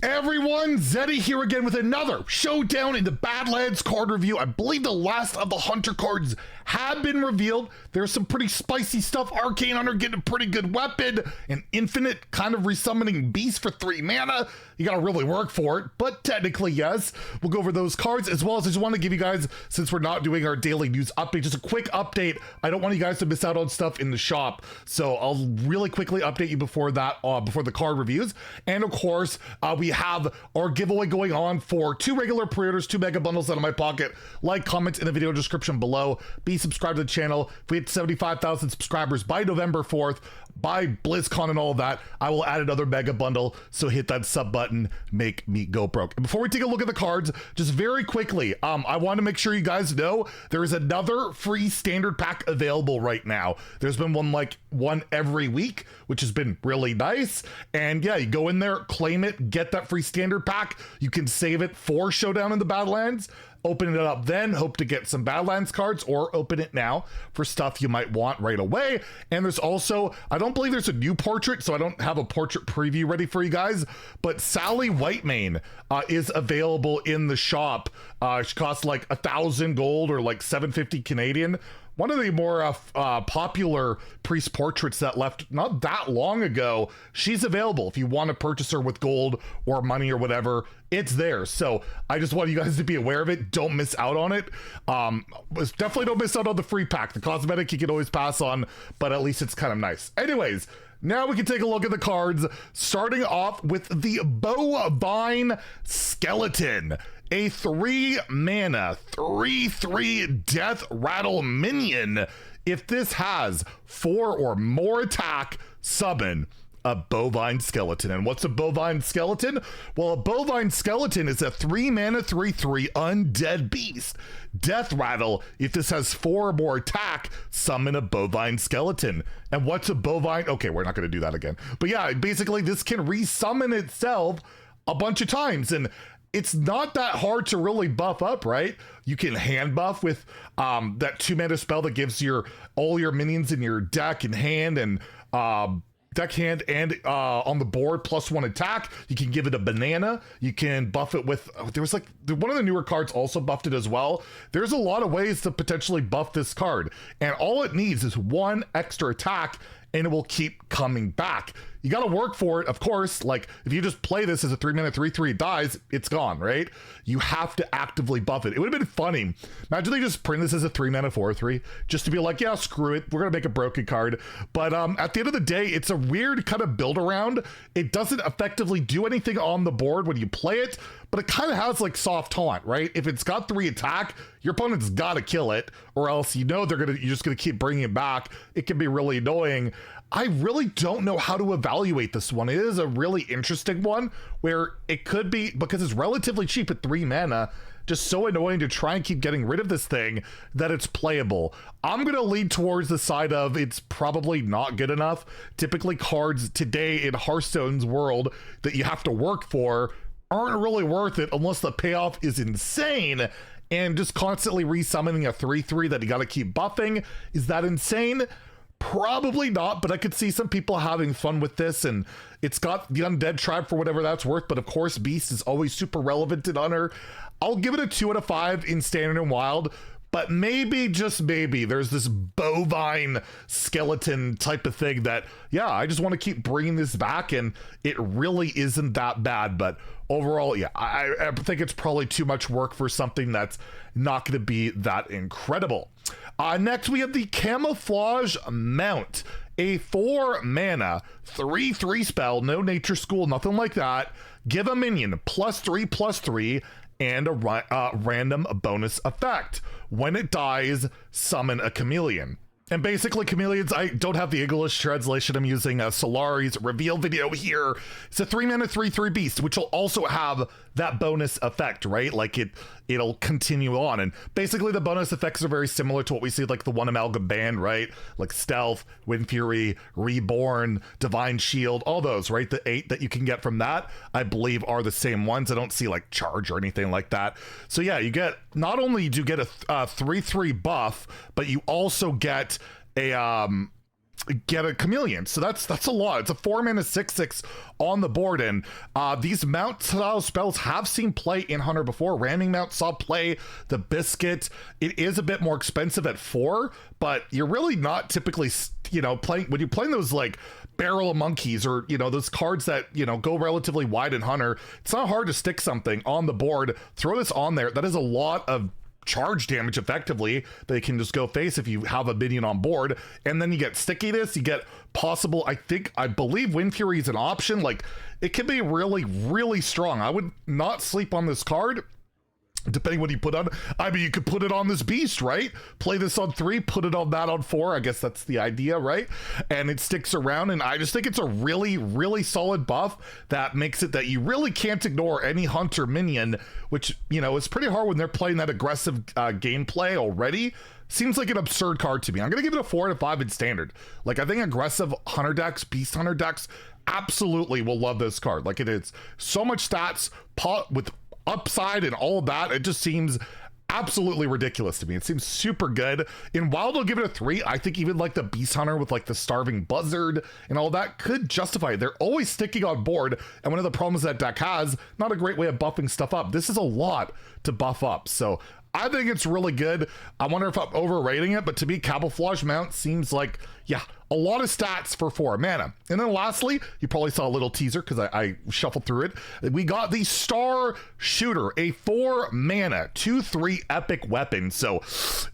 Everyone, Zeddy here again with another Showdown in the Badlands card review. I believe the last of the Hunter cards have been revealed. There's some pretty spicy stuff. Arcane Hunter getting a pretty good weapon. An infinite kind of resummoning beast for 3 mana. You gotta really work for it, but technically yes. We'll go over those cards as well as I just want to give you guys, since we're not doing our daily news update, just a quick update. I don't want you guys to miss out on stuff in the shop, so I'll really quickly update you before that, before the card reviews. And of course, we have our giveaway going on for 2 regular pre-orders, 2 mega bundles out of my pocket. Like, comment in the video description below. Be subscribed to the channel. If we hit 75,000 subscribers by November 4th, by BlizzCon and all of that, I will add another mega bundle. So hit that sub button, make me go broke. And before we take a look at the cards, just very quickly, I want to make sure you guys know there is another free standard pack available right now. There's been one every week, which has been really nice. And yeah, you go in there, claim it, get that free standard pack. You can save it for Showdown in the Badlands. Open it up then, hope to get some Badlands cards, or open it now for stuff you might want right away. And there's also, I don't believe there's a new portrait, so I don't have a portrait preview ready for you guys, but Sally Whitemane is available in the shop. She costs like 1,000 gold or like 750 Canadian. One of the more popular priest portraits that left not that long ago. She's available if you want to purchase her with gold or money or whatever. It's there. So I just want you guys to be aware of it. Don't miss out on it. Definitely don't miss out on the free pack. The cosmetic you can always pass on, but at least it's kind of nice. Anyways, now we can take a look at the cards, starting off with the Bovine Skeleton. A 3 mana, 3/3 death rattle minion. If this has 4 or more attack, summon a Bovine Skeleton. And what's a Bovine Skeleton? Well, a Bovine Skeleton is a 3 mana, 3/3 undead beast. Death rattle. If this has 4 or more attack, summon a Bovine Skeleton. And what's a Bovine? Okay, we're not going to do that again. But yeah, basically this can resummon itself a bunch of times. And it's not that hard to really buff up, right? You can hand buff with that 2 mana spell that gives all your minions in your deck and hand and deck hand and on the board +1 attack. You can give it a banana. You can buff it with, there was like one of the newer cards also buffed it as well. There's a lot of ways to potentially buff this card, and all it needs is 1 extra attack and it will keep coming back. You got to work for it, of course. Like, if you just play this as a 3 mana, 3/3, it dies, it's gone, right? You have to actively buff it. It would have been funny. Imagine they just print this as a 3 mana, 4/3, just to be like, yeah, screw it, we're gonna make a broken card. But at the end of the day, it's a weird kind of build around. It doesn't effectively do anything on the board when you play it, but it kind of has like soft taunt, right? If it's got 3 attack, your opponent's got to kill it, or else you're just gonna keep bringing it back. It can be really annoying. I really don't know how to evaluate this one. It is a really interesting one where it could be, because it's relatively cheap at 3 mana, just so annoying to try and keep getting rid of this thing that it's playable. I'm going to lean towards the side of it's probably not good enough. Typically cards today in Hearthstone's world that you have to work for aren't really worth it unless the payoff is insane. And just constantly resummoning a 3/3 that you got to keep buffing, is that insane? Probably not, but I could see some people having fun with this, and it's got the undead tribe for whatever that's worth, but of course beast is always super relevant in Hunter. I'll give it a 2 out of 5 in standard and wild, but maybe, just maybe, there's this Bovine Skeleton type of thing that, yeah, I just want to keep bringing this back, and it really isn't that bad. But overall, yeah, I think it's probably too much work for something that's not going to be that incredible. Next, we have the Camouflage Mount, a 4 mana, 3/3 spell, no nature school, nothing like that. Give a minion +3/+3 and a random bonus effect. When it dies, summon a chameleon. And basically, chameleons, I don't have the English translation. I'm using Solari's reveal video here. It's a 3 mana, 3/3 beast, which will also have that bonus effect, right? Like it'll continue on. And basically, the bonus effects are very similar to what we see, like the 1 amalgam band, right? Like Stealth, Wind Fury, Reborn, Divine Shield, all those, right? The 8 that you can get from that, I believe, are the same ones. I don't see like Charge or anything like that. So yeah, you get, not only do you get a 3/3 buff, but you also get a get a chameleon. So that's a lot. It's a 4-mana 6/6 on the board, and these mount style spells have seen play in Hunter before. Ramming Mount saw play, the Biscuit. It is a bit more expensive at 4, but you're really not typically, you know, playing when you're playing those like Barrel of Monkeys or, you know, those cards that, you know, go relatively wide in Hunter. It's not hard to stick something on the board, throw this on there. That is a lot of charge damage effectively they can just go face if you have a minion on board, and then you get stickiness, you get possible, I believe Wind Fury is an option. Like, it can be really strong. I would not sleep on this card, depending what you put on. I mean, you could put it on this beast, right? Play this on 3, put it on that on 4. I guess that's the idea, right? And it sticks around, and I just think it's a really solid buff that makes it that you really can't ignore any Hunter minion, which, you know, is pretty hard when they're playing that aggressive gameplay already. Seems like an absurd card to me. I'm gonna give it a 4 out of 5 in standard. Like, I think aggressive Hunter decks, Beast Hunter decks, absolutely will love this card. Like, it is so much stats with upside and all of that. It just seems absolutely ridiculous to me. It seems super good. In Wild, I'll give it a 3. I think even like the Beast Hunter with like the Starving Buzzard and all that could justify it. They're always sticking on board, and one of the problems that deck has, not a great way of buffing stuff up. This is a lot to buff up, so I think it's really good. I wonder if I'm overrating it, but to me, Camouflage Mount seems like, yeah, a lot of stats for 4 mana. And then lastly, you probably saw a little teaser because I shuffled through it. We got the Star Shooter, a 4 mana, 2/3 epic weapon. So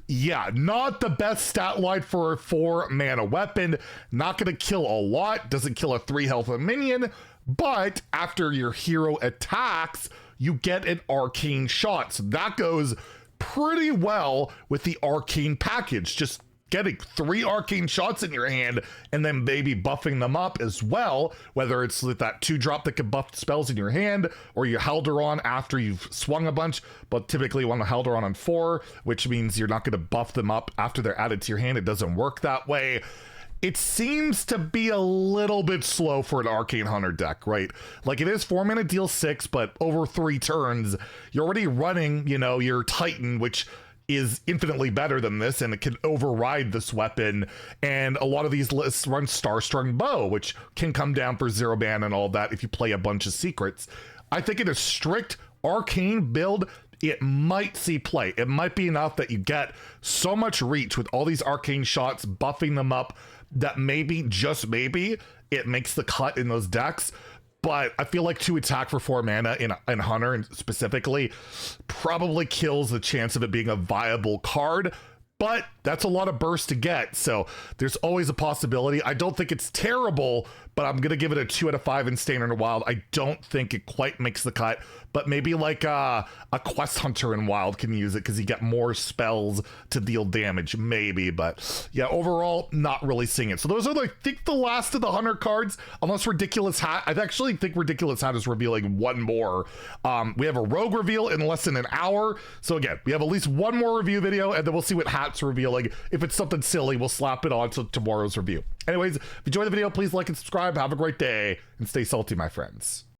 yeah, not the best stat line for a 4 mana weapon. Not going to kill a lot. Doesn't kill a 3 health minion. But after your hero attacks, you get an arcane shot. So that goes pretty well with the arcane package. Just getting 3 arcane shots in your hand and then maybe buffing them up as well, whether it's with that 2-drop that can buff spells in your hand, or you Halderon after you've swung a bunch, but typically you want to Halderon on 4, which means you're not going to buff them up after they're added to your hand. It doesn't work that way. It seems to be a little bit slow for an Arcane Hunter deck, right? Like, it is 4 mana, deal 6, but over 3 turns, you're already running, you know, your Titan, which is infinitely better than this, and it can override this weapon. And a lot of these lists run Starstrung Bow, which can come down for 0 mana and all that if you play a bunch of secrets. I think in a strict Arcane build, it might see play. It might be enough that you get so much reach with all these arcane shots, buffing them up, that maybe, just maybe, it makes the cut in those decks. But I feel like 2 attack for 4 mana in Hunter and specifically probably kills the chance of it being a viable card. But that's a lot of burst to get, so there's always a possibility. I don't think it's terrible, but I'm gonna give it a 2 out of 5 in Standard and Wild. I don't think it quite makes the cut, but maybe like a Quest Hunter in Wild can use it because you get more spells to deal damage, maybe. But yeah, overall, not really seeing it. So those are, I think, the last of the Hunter cards, unless Ridiculous Hat. I actually think Ridiculous Hat is revealing one more. We have a Rogue reveal in less than an hour. So again, we have at least one more review video, and then we'll see what Hat's revealing. If it's something silly, we'll slap it on to tomorrow's review. Anyways, if you enjoyed the video, please like and subscribe. Have a great day, and stay salty, my friends.